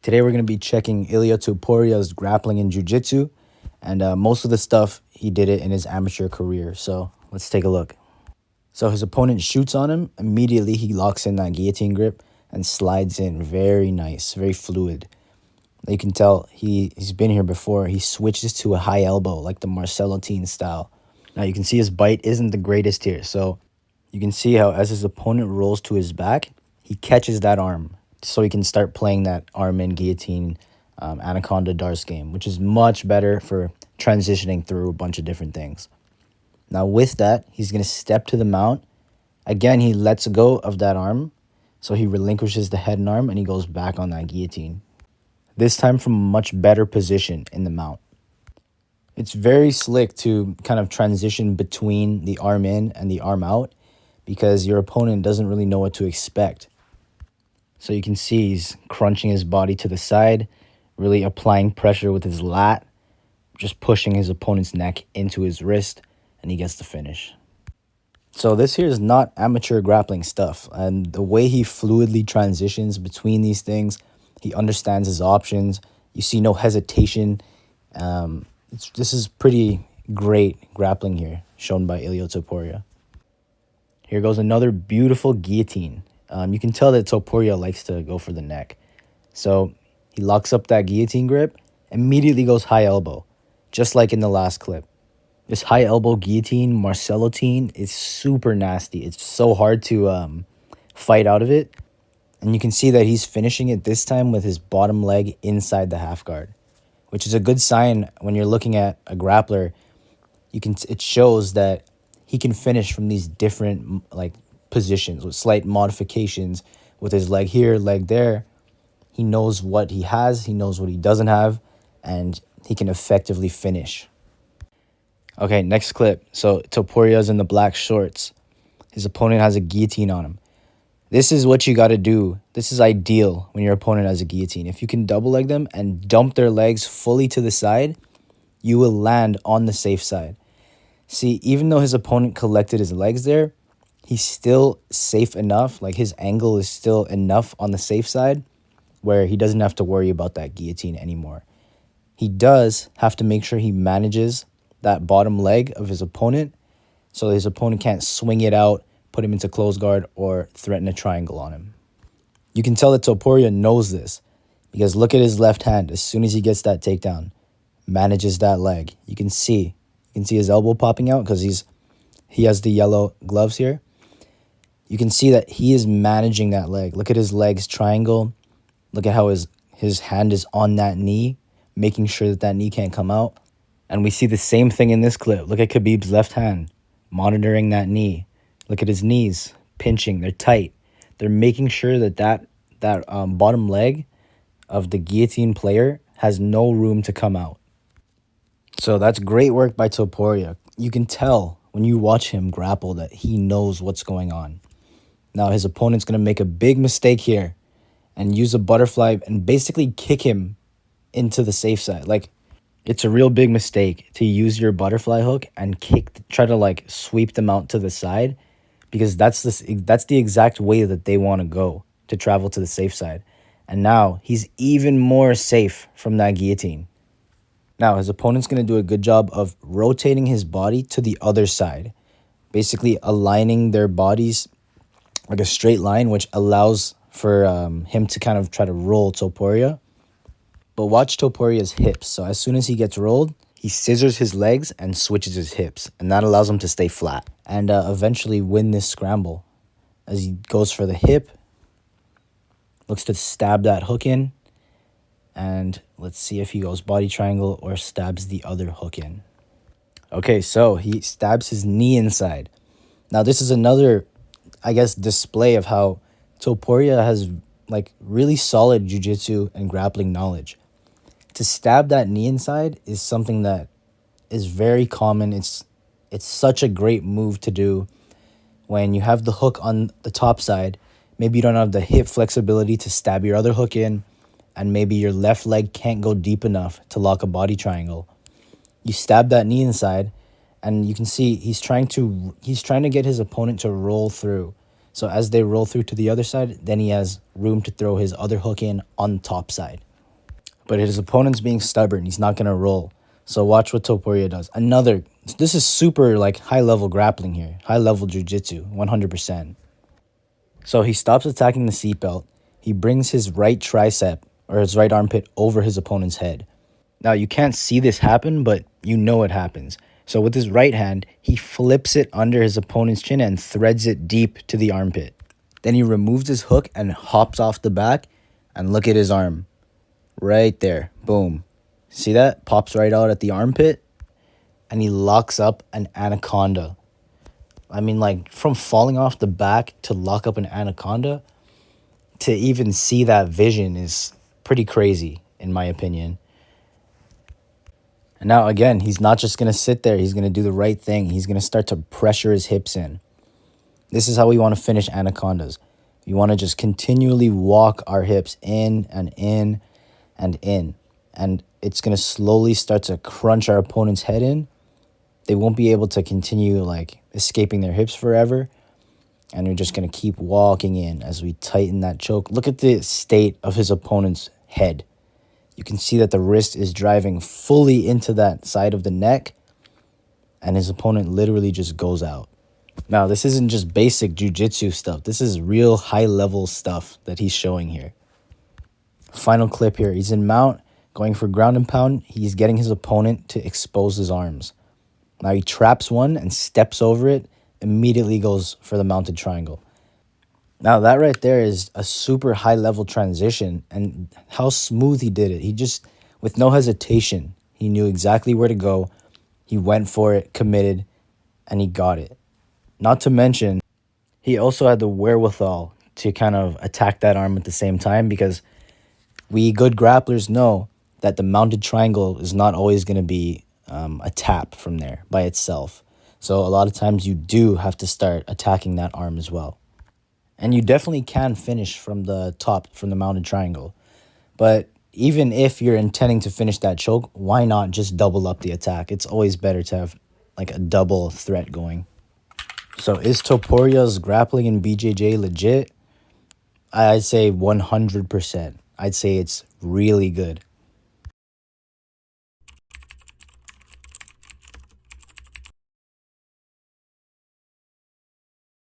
Today we're going to be checking Ilia Topuria's grappling in jiu-jitsu, and most of the stuff he did it in his amateur career. So let's take a look. So his opponent shoots on him. Immediately he locks in that guillotine grip and slides in. Very nice, very fluid. You can tell he's been here before. He switches to a high elbow like the Guillotine style. Now you can see his bite isn't the greatest here. So you can see how as his opponent rolls to his back, he catches that arm so he can start playing that arm in guillotine Anaconda darts game, which is much better for transitioning through a bunch of different things. Now with that, he's going to step to the mount. Again, he lets go of that arm, so he relinquishes the head and arm and he goes back on that guillotine. This time from a much better position in the mount. It's very slick to kind of transition between the arm in and the arm out because your opponent doesn't really know what to expect. So you can see he's crunching his body to the side, really applying pressure with his lat, just pushing his opponent's neck into his wrist, and he gets the finish. So this here is not amateur grappling stuff, and the way he fluidly transitions between these things, he understands his options. You see no hesitation. This is pretty great grappling here, shown by Ilia Topuria. Here goes another beautiful guillotine. You can tell that Topuria likes to go for the neck. So he locks up that guillotine grip, immediately goes high elbow, just like in the last clip. This high elbow guillotine, Guillotine, is super nasty. It's so hard to fight out of it. And you can see that he's finishing it this time with his bottom leg inside the half guard, which is a good sign when you're looking at a grappler. It shows that he can finish from these different positions with slight modifications with his leg here, leg there. He knows what he has, he knows what he doesn't have, and he can effectively finish. Okay, next clip. So Topuria's in the black shorts. His opponent has a guillotine on him. This is what you got to do. This is ideal when your opponent has a guillotine. If you can double leg them and dump their legs fully to the side, you will land on the safe side. See, even though his opponent collected his legs there, he's still safe enough. Like his angle is still enough on the safe side where he doesn't have to worry about that guillotine anymore. He does have to make sure he manages that bottom leg of his opponent so his opponent can't swing it out, put him into close guard, or threaten a triangle on him. You can tell that Topuria knows this because look at his left hand. As soon as he gets that takedown, manages that leg. You can see his elbow popping out because he has the yellow gloves here. You can see that he is managing that leg. Look at his legs triangle. Look at how his hand is on that knee, making sure that knee can't come out. And we see the same thing in this clip. Look at Khabib's left hand, monitoring that knee. Look at his knees, pinching. They're tight. They're making sure that bottom leg of the guillotine player has no room to come out. So that's great work by Topuria. You can tell when you watch him grapple that he knows what's going on. Now his opponent's going to make a big mistake here and use a butterfly and basically kick him into the safe side. It's a real big mistake to use your butterfly hook and try to sweep them out to the side, because that's the exact way that they want to go to travel to the safe side. And now he's even more safe from that guillotine. Now his opponent's going to do a good job of rotating his body to the other side, basically aligning their bodies like a straight line, which allows for him to kind of try to roll Topuria. But watch Topuria's hips. So as soon as he gets rolled, he scissors his legs and switches his hips. And that allows him to stay flat and eventually win this scramble. As he goes for the hip, looks to stab that hook in. And let's see if he goes body triangle or stabs the other hook in. Okay, so he stabs his knee inside. Now this is another, display of how Topuria has really solid jiu-jitsu and grappling knowledge. To stab that knee inside is something that is very common. It's such a great move to do when you have the hook on the top side. Maybe you don't have the hip flexibility to stab your other hook in, and maybe your left leg can't go deep enough to lock a body triangle. You stab that knee inside, and you can see he's trying to get his opponent to roll through. So as they roll through to the other side, then he has room to throw his other hook in on the top side. But his opponent's being stubborn. He's not going to roll. So watch what Topuria does. Another, this is super like high level grappling here. High level jiu-jitsu, 100%. So he stops attacking the seatbelt. He brings his right tricep or his right armpit over his opponent's head. Now you can't see this happen, but you know it happens. So with his right hand, he flips it under his opponent's chin and threads it deep to the armpit. Then he removes his hook and hops off the back, and look at his arm. Right there. Boom. See that? Pops right out at the armpit, and he locks up an anaconda. I mean, like, from falling off the back to lock up an anaconda, to even see that vision is pretty crazy, in my opinion. And now, again, he's not just going to sit there. He's going to do the right thing. He's going to start to pressure his hips in. This is how we want to finish anacondas. We want to just continually walk our hips in and in and in. And it's going to slowly start to crunch our opponent's head in. They won't be able to continue, like, escaping their hips forever. And we're just going to keep walking in as we tighten that choke. Look at the state of his opponent's head. You can see that the wrist is driving fully into that side of the neck, and his opponent literally just goes out. Now, this isn't just basic jiu-jitsu stuff. This is real high-level stuff that he's showing here. Final clip here. He's in mount, going for ground and pound. He's getting his opponent to expose his arms. Now he traps one and steps over it, immediately goes for the mounted triangle. Now, that right there is a super high-level transition, and how smooth he did it. He just, with no hesitation, he knew exactly where to go. He went for it, committed, and he got it. Not to mention, he also had the wherewithal to kind of attack that arm at the same time, because we good grapplers know that the mounted triangle is not always going to be a tap from there by itself. So a lot of times you do have to start attacking that arm as well. And you definitely can finish from the top, from the mounted triangle. But even if you're intending to finish that choke, why not just double up the attack? It's always better to have like a double threat going. So is Topuria's grappling in BJJ legit? I'd say 100%. I'd say it's really good.